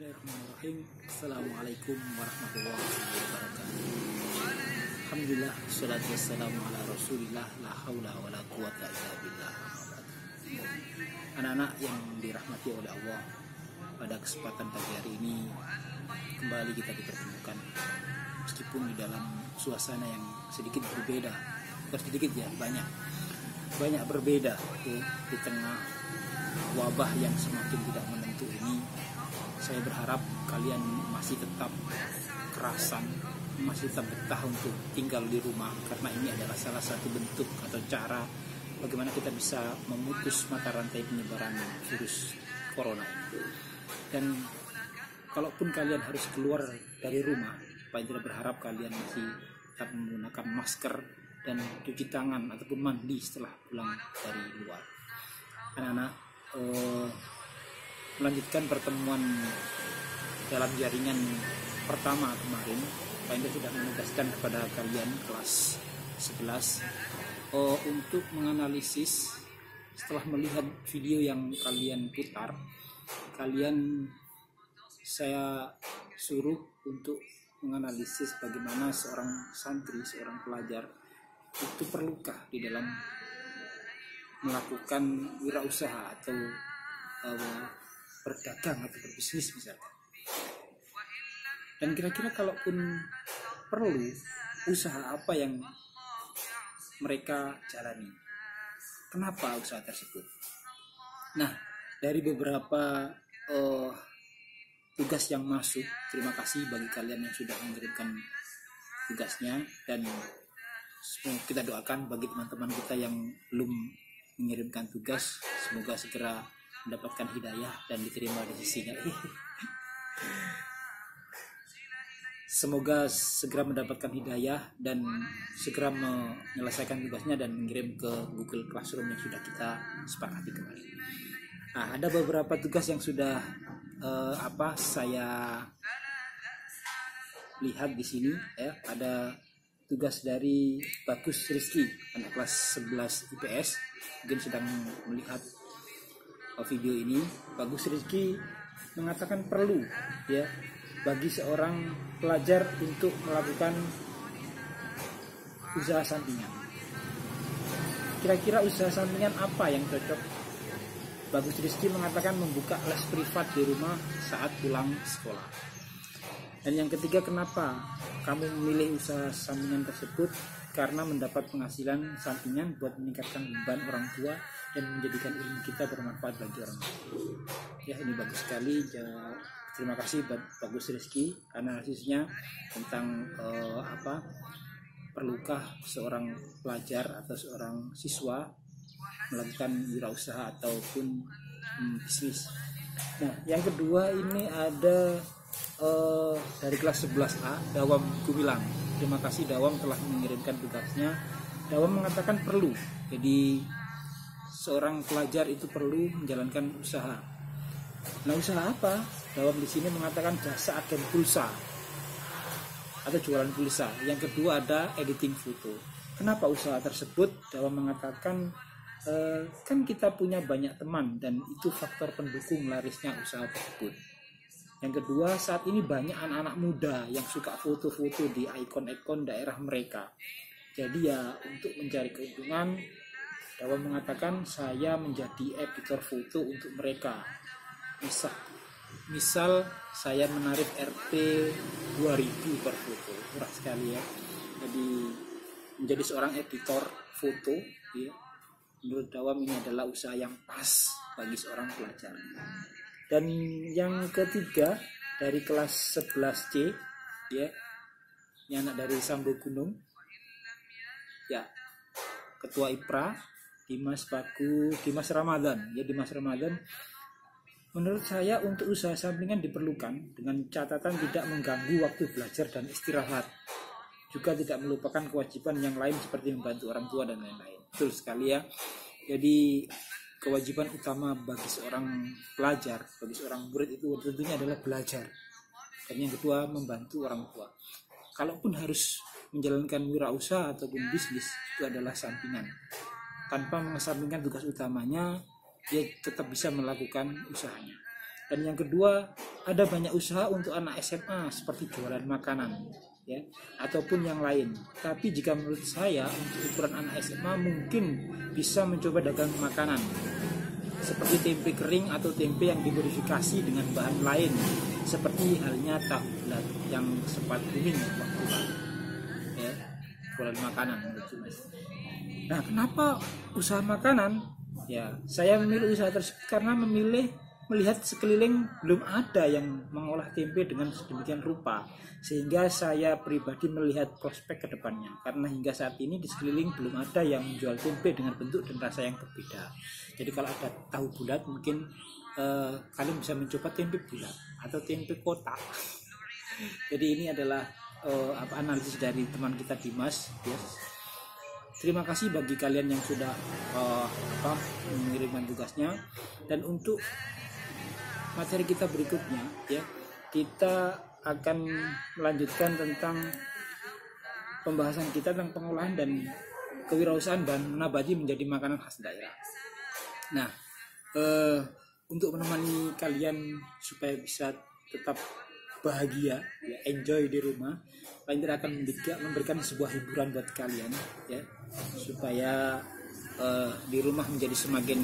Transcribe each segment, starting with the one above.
Bismillahirrahmanirrahim. Assalamualaikum warahmatullahi wabarakatuh. Alhamdulillah, salatu wassalamu ala rasulillah, la haula wa la quwata illa billah. Anak-anak yang dirahmati oleh Allah, pada kesempatan pagi hari ini kembali kita dipertemukan, meskipun di dalam suasana yang sedikit berbeda. Bukan sedikit ya, banyak berbeda di tengah wabah yang semakin tidak menentu ini. Saya berharap kalian masih tetap kerasan, masih tetap betah untuk tinggal di rumah, karena ini adalah salah satu bentuk atau cara bagaimana kita bisa memutus mata rantai penyebaran virus corona ini. Dan kalaupun kalian harus keluar dari rumah, paling tidak berharap kalian masih tetap menggunakan masker dan cuci tangan ataupun mandi setelah pulang dari luar. Anak-anak, melanjutkan pertemuan dalam jaringan pertama kemarin, Pak Indra sudah menugaskan kepada kalian kelas 11 untuk menganalisis. Setelah melihat video yang kalian putar, saya suruh untuk menganalisis bagaimana seorang santri, seorang pelajar itu perlukah di dalam melakukan wirausaha atau berdagang atau berbisnis misalnya. Dan kira-kira kalaupun perlu, usaha apa yang mereka jalani, kenapa usaha tersebut. Nah, dari beberapa tugas yang masuk, terima kasih bagi kalian yang sudah mengirimkan tugasnya, dan kita doakan bagi teman-teman kita yang belum mengirimkan tugas, semoga segera mendapatkan hidayah dan diterima di sisinya. Semoga segera mendapatkan hidayah dan segera menyelesaikan tugasnya dan mengirim ke Google Classroom yang sudah kita sepakati kemarin. Nah, ada beberapa tugas yang sudah saya lihat di sini ya. Ada tugas dari Bagus Rizky, anak kelas 11 IPS, mungkin sedang melihat video ini. Bagus Rizky mengatakan perlu ya bagi seorang pelajar untuk melakukan usaha sampingan. Kira-kira usaha sampingan apa yang cocok? Bagus Rizky mengatakan membuka les privat di rumah saat pulang sekolah. Dan yang ketiga, kenapa kamu memilih usaha sampingan tersebut? Karena mendapat penghasilan sampingan buat meningkatkan beban orang tua dan menjadikan ilmu kita bermanfaat bagi orang lain. Ya, ini bagus sekali. Terima kasih Bagus Rizky analisisnya tentang perlukah seorang pelajar atau seorang siswa melakukan wirausaha ataupun bisnis. Nah, yang kedua ini ada dari kelas 11A, Dawam Gumilang. Terima kasih Dawam telah mengirimkan tugasnya. Dawam mengatakan perlu. Jadi seorang pelajar itu perlu menjalankan usaha. Nah, usaha apa? Dawam di sini mengatakan jasa agen pulsa atau jualan pulsa. Yang kedua ada editing foto. Kenapa usaha tersebut? Dawam mengatakan kan kita punya banyak teman dan itu faktor pendukung larisnya usaha tersebut. Yang kedua, saat ini banyak anak-anak muda yang suka foto-foto di ikon-ikon daerah mereka. Jadi ya untuk mencari keuntungan, Dawam mengatakan saya menjadi editor foto untuk mereka. Misal saya menarik Rp 2.000 per foto, murah sekali ya. Jadi menjadi seorang editor foto ya, menurut Dawam ini adalah usaha yang pas bagi seorang pelajar. Dan yang ketiga dari kelas 11C ya, ini anak dari Sambo Gunung ya, Ketua IPRA Dimas Ramadan ya. Dimas Ramadan, menurut saya untuk usaha sampingan diperlukan dengan catatan tidak mengganggu waktu belajar dan istirahat, juga tidak melupakan kewajiban yang lain seperti membantu orang tua dan lain-lain. Betul sekali ya. Jadi kewajiban utama bagi seorang pelajar, bagi seorang murid itu tentunya adalah belajar. Dan yang kedua, membantu orang tua. Kalaupun harus menjalankan wirausaha ataupun bisnis, itu adalah sampingan. Tanpa mengesampingkan tugas utamanya, dia tetap bisa melakukan usahanya. Dan yang kedua, ada banyak usaha untuk anak SMA seperti jualan makanan, ya, ataupun yang lain. Tapi jika menurut saya untuk ukuran anak SMA mungkin bisa mencoba dagang makanan seperti tempe kering atau tempe yang dimodifikasi dengan bahan lain, seperti halnya tahu bulat yang sempat booming waktu lalu, ya, jualan makanan menurut Mas. Nah, kenapa usaha makanan? Ya, saya memilih usaha tersebut karena melihat sekeliling belum ada yang mengolah tempe dengan sedemikian rupa, sehingga saya pribadi melihat prospek ke depannya. Karena hingga saat ini di sekeliling belum ada yang menjual tempe dengan bentuk dan rasa yang berbeda. Jadi kalau ada tahu bulat, mungkin kalian bisa mencoba tempe bulat atau tempe kotak. Jadi ini adalah analisis dari teman kita Dimas, ya. Terima kasih bagi kalian yang sudah mengirimkan tugasnya. Dan untuk materi kita berikutnya, ya, kita akan melanjutkan tentang pembahasan kita tentang pengolahan dan kewirausahaan bahan nabati menjadi makanan khas daerah. Nah, untuk menemani kalian supaya bisa tetap bahagia, ya, enjoy di rumah, paling tidak akan memberikan sebuah hiburan buat kalian, ya, supaya di rumah menjadi semakin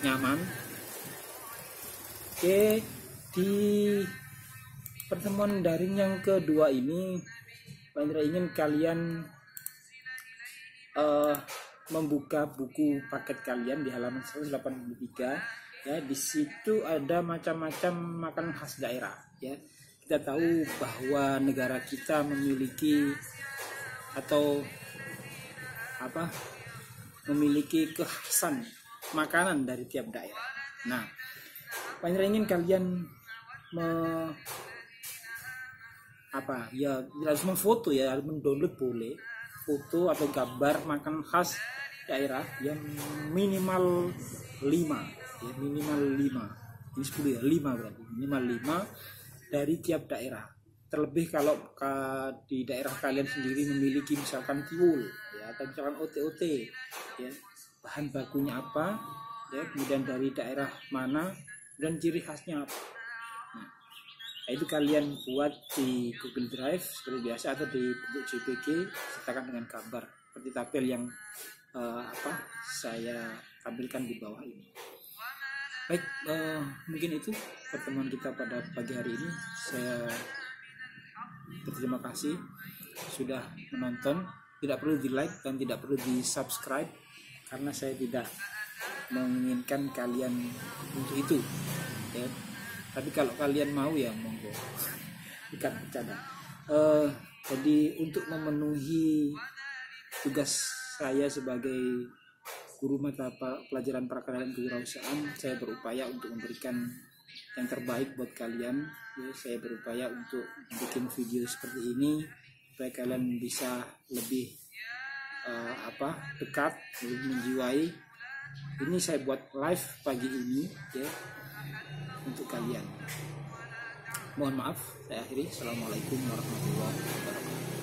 nyaman. Oke, di pertemuan daring yang kedua ini, paling tidak ingin kalian membuka buku paket kalian di halaman 183. Ya, di situ ada macam-macam makanan khas daerah, ya. Kita tahu bahwa negara kita memiliki memiliki kekhasan makanan dari tiap daerah. Nah, paling ingin kalian harus memfoto, ya, mendownload boleh foto atau gambar makanan khas daerah yang minimal 5, ya, minimal 5. Ini 10 ya, 5 berarti. Minimal 5 dari tiap daerah. Terlebih kalau di daerah kalian sendiri memiliki misalkan tiwul, ya, atau misalkan OT-OT, ya, bahan bakunya apa, ya, kemudian dari daerah mana dan ciri khasnya apa. Nah, itu kalian buat di Google Drive seperti biasa atau di bentuk JPG sertakan dengan gambar seperti tabel yang saya tampilkan di bawah ini. Baik, mungkin itu pertemuan kita pada pagi hari ini. Saya berterima kasih sudah menonton. Tidak perlu di like dan tidak perlu di subscribe karena saya tidak menginginkan kalian untuk itu, ya. Tapi kalau kalian mau, ya monggo. Bukan bercanda. Jadi untuk memenuhi tugas saya sebagai guru mata pelajaran prakarya dan kewirausahaan, saya berupaya untuk memberikan yang terbaik buat kalian, ya. Saya berupaya untuk bikin video seperti ini supaya kalian bisa lebih dekat, lebih menjiwai. Ini saya buat live pagi ini, ya, untuk kalian. Mohon maaf, saya akhiri. Assalamualaikum warahmatullahi wabarakatuh.